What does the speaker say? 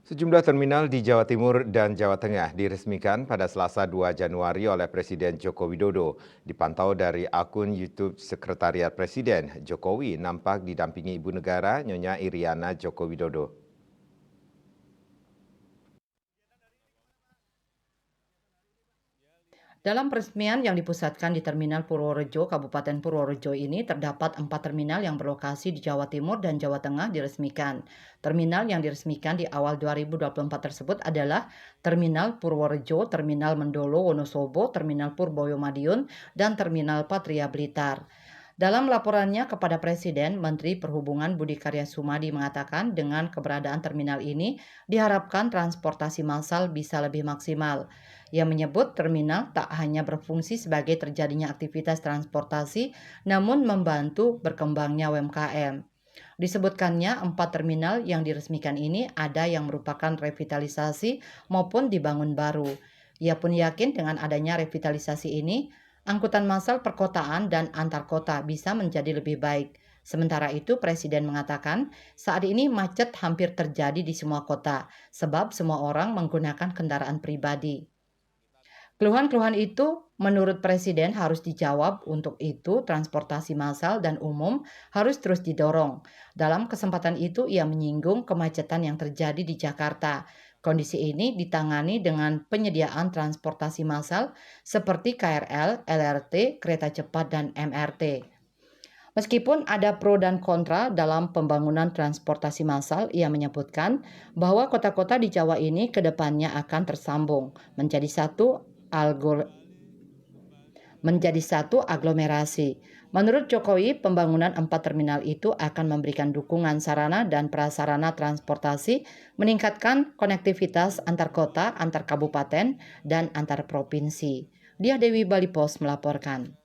Sejumlah terminal di Jawa Timur dan Jawa Tengah diresmikan pada Selasa 2 Januari oleh Presiden Joko Widodo. Dipantau dari akun YouTube Sekretariat Presiden, Jokowi nampak didampingi Ibu Negara Nyonya Iriana Joko Widodo. Dalam peresmian yang dipusatkan di Terminal Purworejo, Kabupaten Purworejo ini terdapat 4 terminal yang berlokasi di Jawa Timur dan Jawa Tengah diresmikan. Terminal yang diresmikan di awal 2024 tersebut adalah Terminal Purworejo, Terminal Mendolo Wonosobo, Terminal Purboyo Madiun, dan Terminal Patria Blitar. Dalam laporannya kepada Presiden, Menteri Perhubungan Budi Karya Sumadi mengatakan dengan keberadaan terminal ini diharapkan transportasi massal bisa lebih maksimal. Ia menyebut terminal tak hanya berfungsi sebagai terjadinya aktivitas transportasi, namun membantu berkembangnya UMKM. Disebutkannya 4 terminal yang diresmikan ini ada yang merupakan revitalisasi maupun dibangun baru. Ia pun yakin dengan adanya revitalisasi ini, angkutan massal perkotaan dan antar kota bisa menjadi lebih baik. Sementara itu, Presiden mengatakan saat ini macet hampir terjadi di semua kota, sebab semua orang menggunakan kendaraan pribadi. Keluhan-keluhan itu menurut Presiden harus dijawab, untuk itu transportasi massal dan umum harus terus didorong. Dalam kesempatan itu ia menyinggung kemacetan yang terjadi di Jakarta. Kondisi ini ditangani dengan penyediaan transportasi massal seperti KRL, LRT, kereta cepat, dan MRT. Meskipun ada pro dan kontra dalam pembangunan transportasi massal, ia menyebutkan bahwa kota-kota di Jawa ini kedepannya akan tersambung menjadi satu aglomerasi. Menurut Jokowi, pembangunan 4 terminal itu akan memberikan dukungan sarana dan prasarana transportasi, meningkatkan konektivitas antar kota, antar kabupaten, dan antar provinsi. Dia Dewi Bali Pos melaporkan.